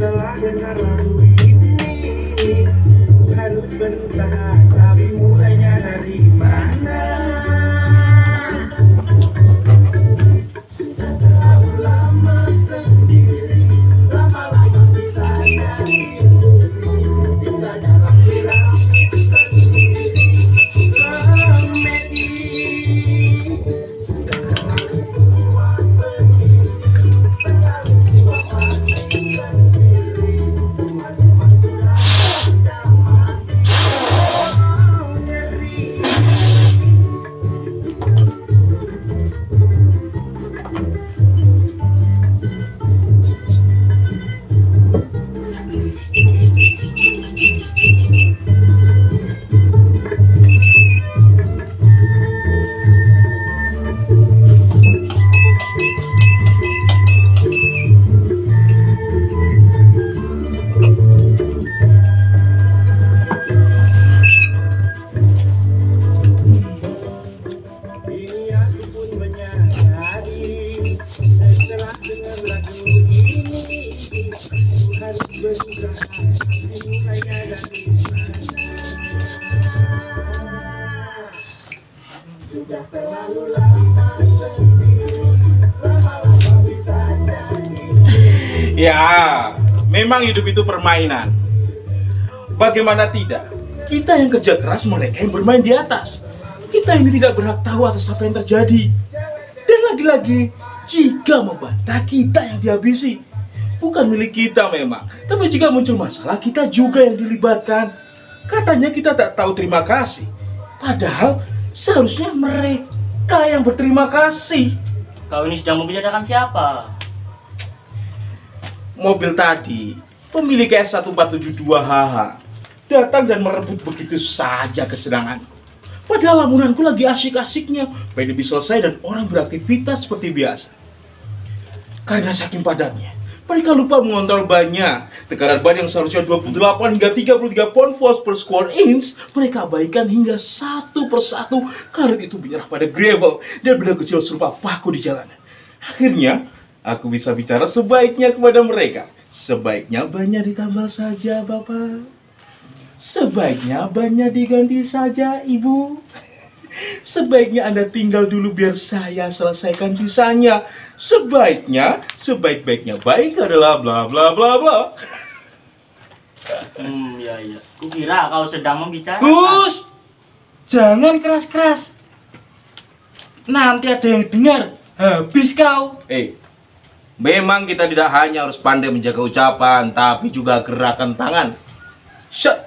Setelah dengar lagu ini, harus berusaha, tapi mulainya dari mana? Sudah terlalu lama sendiri, lama-lama bisa jadi tinggal dalam piramid sendiri. Semedi sudah terlalu tua pergi, terlalu tua masih sendiri. Teman-teman sudah mati, oh ngeri. Ini aku pun menyadari, setelah dengar lagu ini, harus berusaha, dimulainya dari mana? Sudah terlalu lama sendiri, lama-lama bisa jadi. Ya, memang hidup itu permainan. Bagaimana tidak? Kita yang kerja keras, mereka yang bermain di atas. Kita ini tidak berhak tahu atas apa yang terjadi. Dan lagi-lagi, jika membantah, kita yang dihabisi. Bukan milik kita memang, tapi jika muncul masalah, kita juga yang dilibatkan. Katanya kita tak tahu terima kasih. Padahal seharusnya mereka yang berterima kasih. Kau ini sedang membicarakan siapa? Mobil tadi, pemilik S1472HH, datang dan merebut begitu saja kesenanganku. Padahal lamunanku lagi asyik-asyiknya, PDB selesai dan orang beraktivitas seperti biasa. Karena saking padatnya, mereka lupa mengontrol bannya. Tekanan ban yang seharusnya 28 hingga 33 pound volts per square inch, mereka abaikan hingga satu persatu. Karet itu menyerah pada gravel dan benda kecil serupa paku di jalanan. Akhirnya, aku bisa bicara sebaiknya kepada mereka. Sebaiknya bannya ditambal saja, Bapak. Sebaiknya bannya diganti saja, Ibu. Sebaiknya Anda tinggal dulu biar saya selesaikan sisanya. Sebaiknya, sebaik-baiknya baik adalah bla bla bla bla. Ya. Kukira kau sedang membicarakan. Gus, jangan keras-keras. Nanti ada yang dengar, habis kau. Memang kita tidak hanya harus pandai menjaga ucapan, tapi juga gerakan tangan. Shut.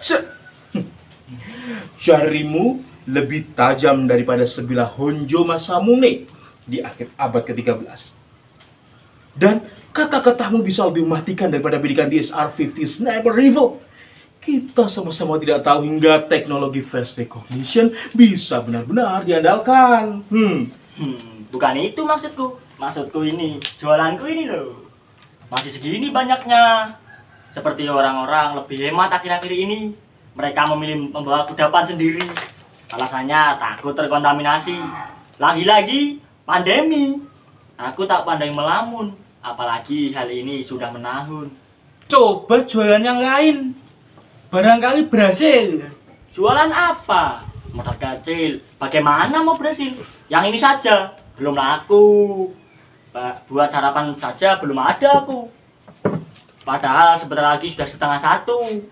Jarimu lebih tajam daripada sebilah Honjo Masamune di akhir abad ke-13. Dan kata-katamu bisa lebih mematikan daripada bidikan DSR-50 sniper rifle. Kita sama-sama tidak tahu hingga teknologi face recognition bisa benar-benar diandalkan. Bukan itu maksudku. Maksudku ini, jualanku ini loh. Masih segini banyaknya. Seperti orang-orang lebih hemat akhir-akhir ini. Mereka memilih membawa kudapan sendiri. Alasannya takut terkontaminasi. Lagi-lagi pandemi. Aku tak pandai melamun. Apalagi hal ini sudah menahun. Coba jualan yang lain, barangkali berhasil. Jualan apa? Motor kecil. Bagaimana mau berhasil? Yang ini saja belum laku. Buat sarapan saja belum ada aku. Padahal sebentar lagi sudah 12:30.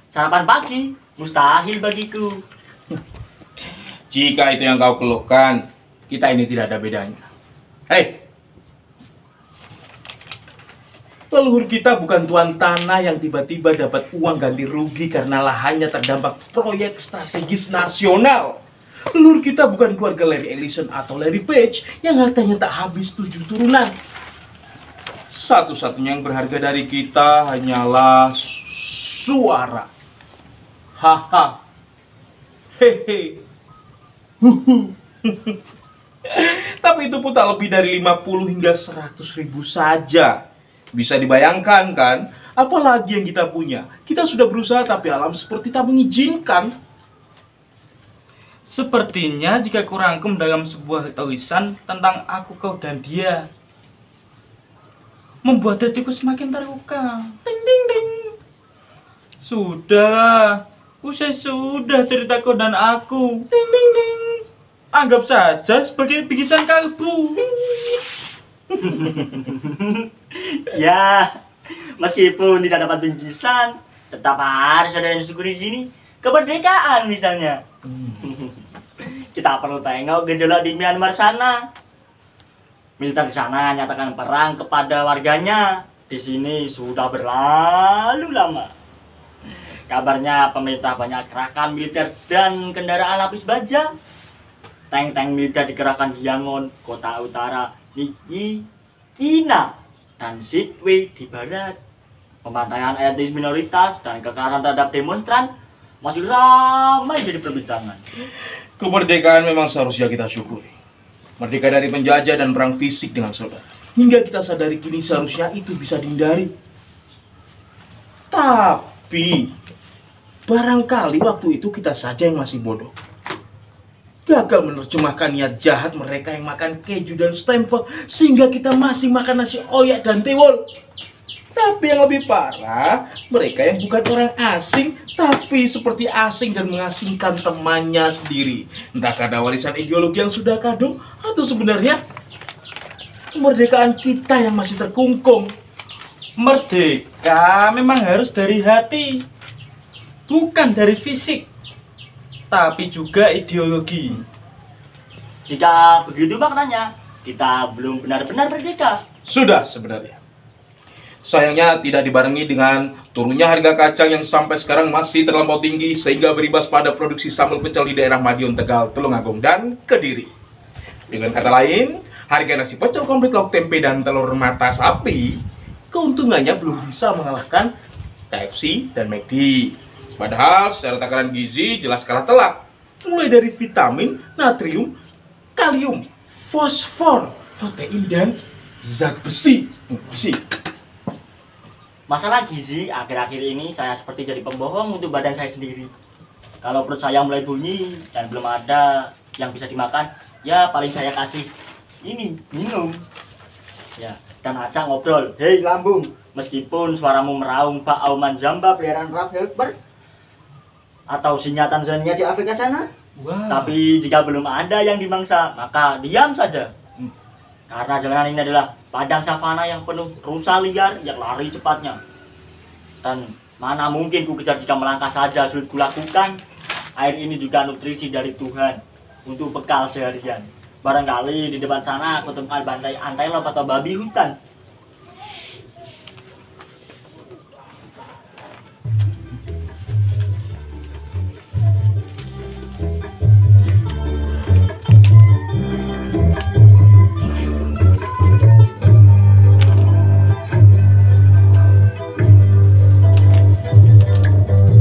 Sarapan pagi mustahil bagiku. Jika itu yang kau keluhkan, kita ini tidak ada bedanya. Leluhur kita bukan tuan tanah yang tiba-tiba dapat uang ganti rugi karena lahannya terdampak proyek strategis nasional. Leluhur kita bukan keluarga Larry Ellison atau Larry Page yang hartanya tak habis 7 turunan. Satu-satunya yang berharga dari kita hanyalah suara. Haha. Hehe. Huhu. Tapi itu pun tak lebih dari 50 hingga 100 ribu saja. Bisa dibayangkan kan? Apalagi yang kita punya. Kita sudah berusaha tapi alam seperti tak mengizinkan. Sepertinya jika kurangkum dalam sebuah tulisan tentang aku, kau, dan dia. membuat hatiku semakin terluka. Ding ding ding. Sudah, usai sudah cerita kau dan aku. Ding ding ding. Anggap saja sebagai bingkisan kalbu. Ya, meskipun tidak dapat bingkisan, tetap harus ada yang disyukuri di sini. Kemerdekaan misalnya. Kita perlu tengok gejolak di Myanmar sana. Militer di sana nyatakan perang kepada warganya. Di sini sudah berlalu lama. Kabarnya pemerintah banyak kerahkan militer dan kendaraan lapis baja. Tank-tank militer dikerahkan di Yangon, kota utara, Niki, China, dan Sidway di barat. Pembantaian etnis minoritas dan kekerasan terhadap demonstran masih ramai jadi perbincangan. Kemerdekaan memang seharusnya kita syukuri. Merdeka dari penjajah dan perang fisik dengan saudara. Hingga kita sadari kini seharusnya itu bisa dihindari. Tapi barangkali waktu itu kita saja yang masih bodoh. Gagal menerjemahkan niat jahat mereka yang makan keju dan stempel, sehingga kita masih makan nasi oyak dan tiwul. Tapi yang lebih parah, mereka yang bukan orang asing, tapi seperti asing dan mengasingkan temannya sendiri. Entah karena warisan ideologi yang sudah kadung, atau sebenarnya kemerdekaan kita yang masih terkungkung. Merdeka memang harus dari hati, bukan dari fisik, tapi juga ideologi. Jika begitu maknanya, kita belum benar-benar merdeka. Sudah sebenarnya. Sayangnya tidak dibarengi dengan turunnya harga kacang yang sampai sekarang masih terlampau tinggi sehingga berimbas pada produksi sambal pecel di daerah Madiun, Tegal, Tulungagung, dan Kediri. Dengan kata lain, harga nasi pecel komplit lauk tempe dan telur mata sapi keuntungannya belum bisa mengalahkan KFC dan McD. Padahal secara takaran gizi jelas kalah telak. Mulai dari vitamin, natrium, kalium, fosfor, protein, dan zat besi. Masalah gizi, akhir-akhir ini saya seperti jadi pembohong untuk badan saya sendiri. Kalau perut saya mulai bunyi dan belum ada yang bisa dimakan, ya paling saya kasih ini, minum. Ya, dan aja ngobrol, hei lambung, meskipun suaramu meraung Pak Auman Zamba, peliharaan Ralph Helper, atau singa Tanzania di Afrika sana. Wow. Tapi jika belum ada yang dimangsa, maka diam saja. Karena jalanan ini adalah padang savana yang penuh rusa liar yang lari cepatnya. Dan mana mungkin ku kejar jika melangkah saja sulit kulakukan. Air ini juga nutrisi dari Tuhan untuk bekal seharian. Barangkali di depan sana aku temukan bantai antelope atau babi hutan.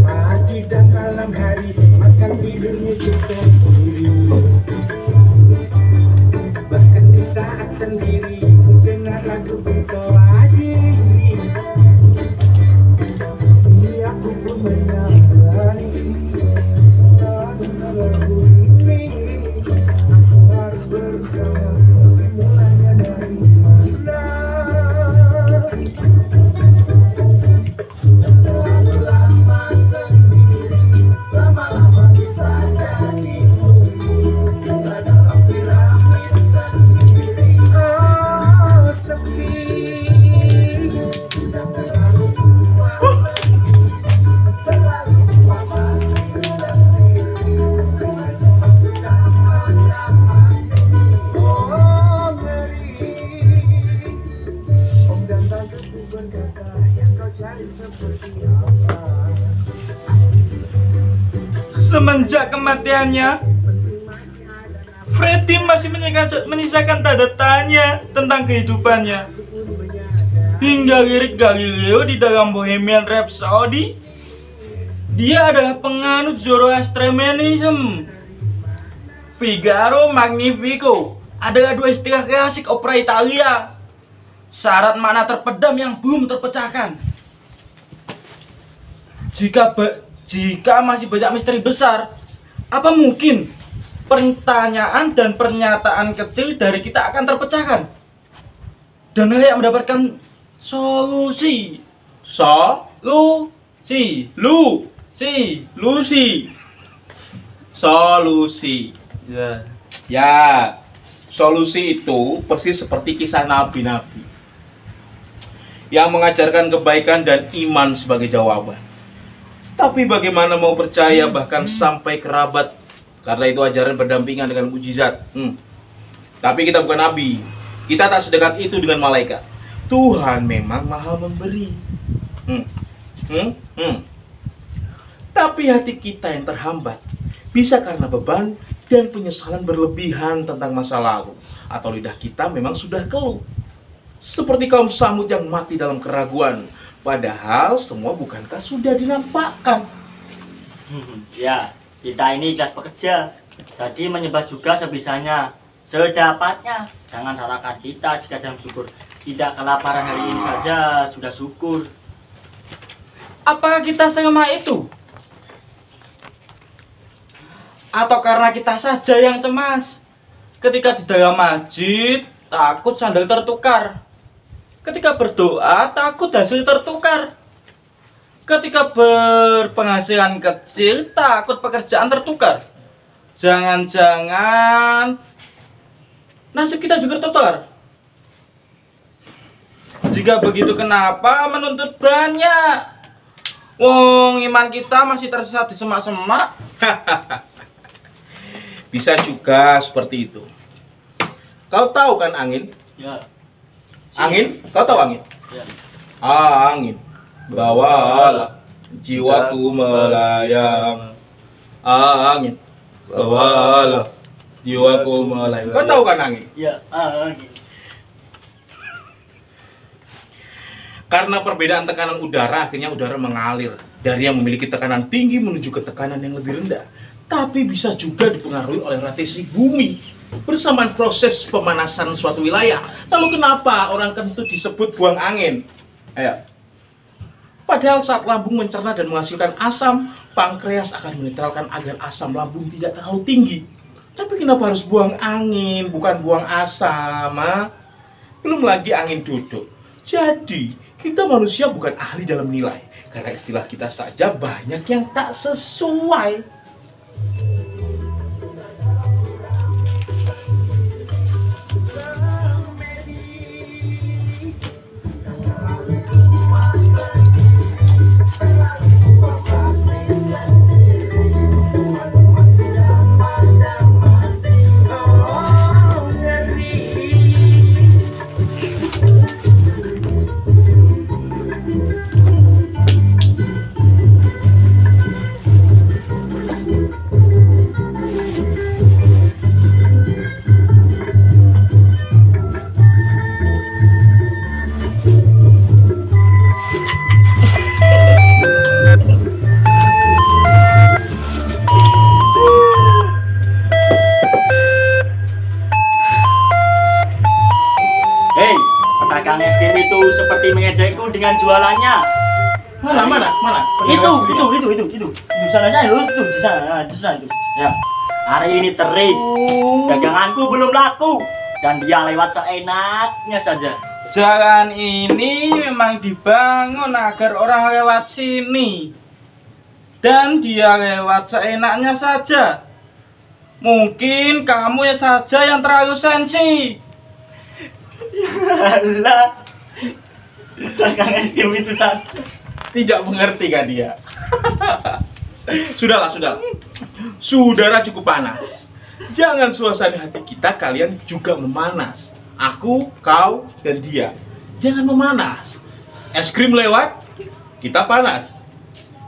Pagi dan malam hari makan tidurnya itu sendiri. Bahkan di saat sendiri ku dengar lagu Kunto Aji. Kini aku pun menyadari setelah dengar lagu ini, aku harus berusaha untuk mulainya dari mana. Sudah terlalu lama sendiri, lama-lama bisa jadi lumpuh tinggal dalam piramid sendiri. Oh, sepi, sudah terlalu tua lagi, terlalu tua masih sendiri, teman-teman sudah pada mati. Oh, ngeri. Om dan tanteku berkata, yang kau cari seperti apa? Semenjak kematiannya, Freddy masih menyisakan tanda tanya tentang kehidupannya. Hingga lirik Galileo di dalam Bohemian Rhapsody, dia adalah penganut Zoroastrianism. Figaro Magnifico adalah dua istilah klasik opera Italia. Syarat makna terpendam yang belum terpecahkan. Jika masih banyak misteri besar, apa mungkin pertanyaan dan pernyataan kecil dari kita akan terpecahkan dan layak mendapatkan Solusi. Solusi. Ya. Ya, solusi itu persis seperti kisah nabi-nabi yang mengajarkan kebaikan dan iman sebagai jawaban. Tapi bagaimana mau percaya bahkan sampai kerabat, karena itu ajaran berdampingan dengan mukjizat. Tapi kita bukan nabi, kita tak sedekat itu dengan malaikat. Tuhan memang maha memberi. Tapi hati kita yang terhambat bisa karena beban dan penyesalan berlebihan tentang masa lalu, atau lidah kita memang sudah keluh seperti kaum Samud yang mati dalam keraguan, padahal semua bukankah sudah dinampakkan. Ya, kita ini ikhlas bekerja, jadi menyembah juga sebisanya, sedapatnya. Jangan salahkan kita jika jam syukur tidak kelaparan hari ini saja sudah syukur. Apakah kita selemah itu? Atau karena kita saja yang cemas? Ketika di dalam masjid, takut sandal tertukar. Ketika berdoa, takut hasil tertukar. Ketika berpenghasilan kecil, takut pekerjaan tertukar. Jangan-jangan nasib kita juga tertukar. Jika begitu, kenapa menuntut banyak? Wong, iman kita masih tersesat di semak-semak. Bisa juga seperti itu. Kau tahu kan angin? Ya. Angin? Kau tahu angin? Ya. Angin, bawalah jiwaku melayang. Angin, bawalah jiwaku melayang. Kau tahu kan angin? Ya. Gitu. Karena perbedaan tekanan udara, akhirnya udara mengalir dari yang memiliki tekanan tinggi menuju ke tekanan yang lebih rendah. Tapi bisa juga dipengaruhi oleh rotasi bumi bersamaan proses pemanasan suatu wilayah. Lalu kenapa orang kentut disebut buang angin? Ayo. Padahal saat lambung mencerna dan menghasilkan asam, pankreas akan menetralkan agar asam lambung tidak terlalu tinggi. Tapi kenapa harus buang angin, bukan buang asam? Belum lagi angin duduk. Jadi, kita manusia bukan ahli dalam nilai. Karena istilah kita saja banyak yang tak sesuai. Pedagang es krim itu seperti mengejekku dengan jualannya. Mana? Itu sana itu di sana itu. Ya. Hari ini terik. Daganganku belum laku dan dia lewat seenaknya saja. Jalan ini memang dibangun agar orang lewat sini. Dan dia lewat seenaknya saja. Mungkin kamu ya saja yang terlalu sensi. Alah. Dagang es krim itu saja. Tidak mengerti kan dia? Sudahlah. Saudara cukup panas. Jangan suasana hati kita kalian juga memanas. Aku, kau, dan dia. Jangan memanas. Es krim lewat, kita panas.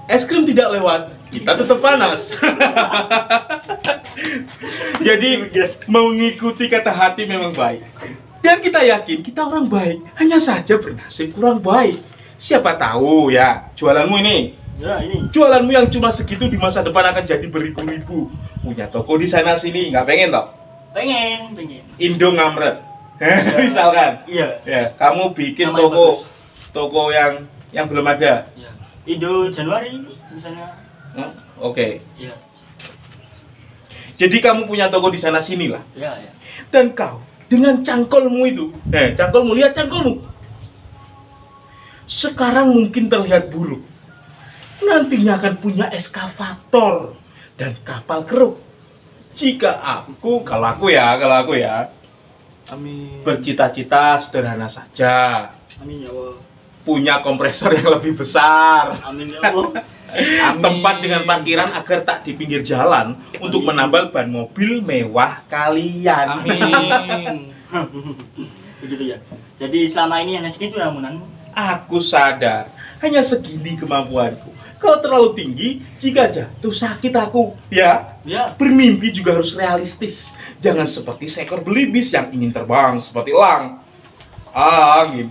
Es krim tidak lewat, kita tetap panas. Jadi mengikuti kata hati memang baik. Dan kita yakin kita orang baik, hanya saja bernasib kurang baik. Siapa tahu ya, jualanmu ini. Ya, ini. Jualanmu yang cuma segitu di masa depan akan jadi beribu-ribu. Punya toko di sana sini, nggak pengen toh? Pengen. Indo ngamret. Misalkan. Iya. Ya, kamu bikin Namanya toko yang belum ada. Iya. Indo Januari misalnya. Oke. Iya. Jadi kamu punya toko di sana sini lah. Iya. Dan kau dengan cangkolmu itu, cangkolmu, lihat cangkolmu. sekarang mungkin terlihat buruk. Nantinya akan punya eskavator dan kapal keruk. Jika kalau aku ya, Amin. bercita-cita sederhana saja. Amin ya Allah. Punya kompresor yang lebih besar. Amin ya Allah. Tempat dengan parkiran agar tak di pinggir jalan untuk menambal ban mobil mewah kalian. Amin. Begitu ya. Jadi selama ini hanya segitu ramunanmu. Aku sadar hanya segini kemampuanku. Kalau terlalu tinggi, jika jatuh sakit aku. Ya, Ya. bermimpi juga harus realistis. Jangan seperti seekor belibis yang ingin terbang seperti elang. Angin.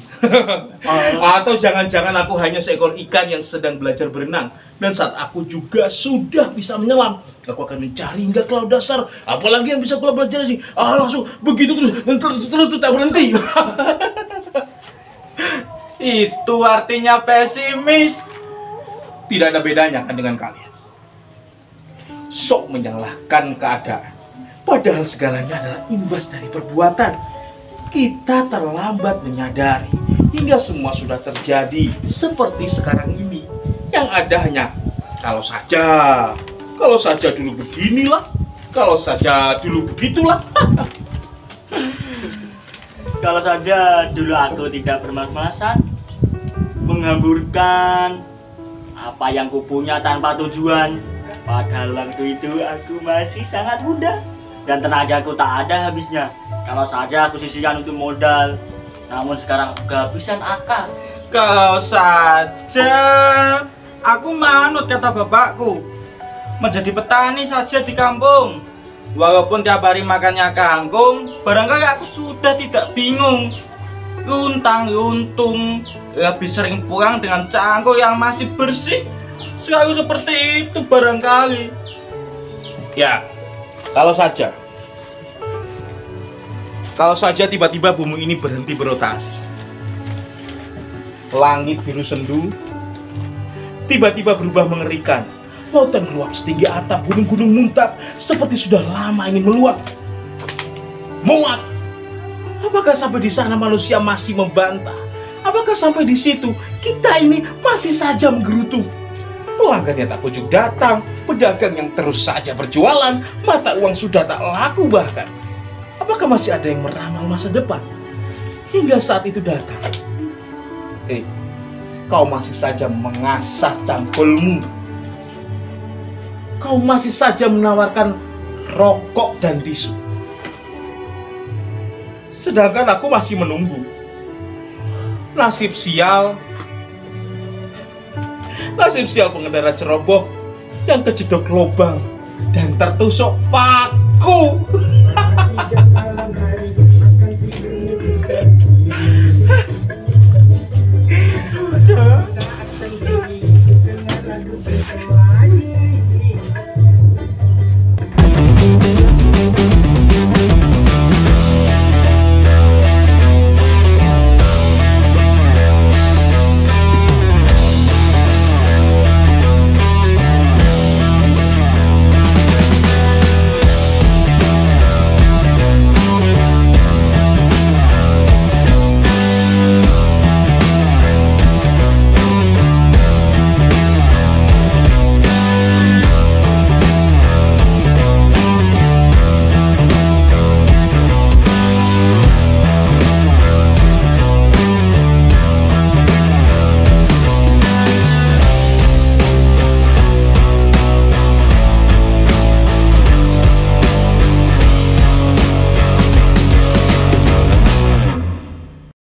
Atau jangan-jangan aku hanya seekor ikan yang sedang belajar berenang. Dan saat aku juga sudah bisa menyelam, aku akan mencari hingga ke laut dasar. Apalagi yang bisa aku belajar ini. Langsung begitu terus tak berhenti. Itu artinya pesimis. Tidak ada bedanya kan dengan kalian. Sok menyalahkan keadaan. Padahal segalanya adalah imbas dari perbuatan. Kita terlambat menyadari hingga semua sudah terjadi seperti sekarang ini. Yang ada hanya kalau saja dulu beginilah, kalau saja dulu begitulah. Kalau saja dulu aku tidak bermas-masan, menghamburkan apa yang kupunya tanpa tujuan. Padahal waktu itu aku masih sangat muda dan tenagaku tak ada habisnya. Kalau saja aku sisihkan untuk modal, namun sekarang aku kehabisan akal. Kalau saja aku manut kata bapakku, menjadi petani saja di kampung. Walaupun tiap hari makannya kangkung, barangkali aku sudah tidak bingung. Luntang-luntung, lebih sering pulang dengan cangkul yang masih bersih. Selalu seperti itu barangkali. Ya, kalau saja tiba-tiba bumi ini berhenti berotasi. Langit biru sendu tiba-tiba berubah mengerikan. Lautan meluap setinggi atap, gunung-gunung muntah seperti sudah lama ingin meluap. Muat. Apakah sampai di sana manusia masih membantah? Apakah sampai di situ kita ini masih saja menggerutu? Pelanggan yang tak kunjung datang, pedagang yang terus saja berjualan, mata uang sudah tak laku bahkan. Apakah masih ada yang meramal masa depan? Hingga saat itu datang. Kau masih saja mengasah cangkulmu. Kau masih saja menawarkan rokok dan tisu. Sedangkan aku masih menunggu. Nasib sial pengendara ceroboh yang kejedok lubang dan tertusuk paku. Malam hari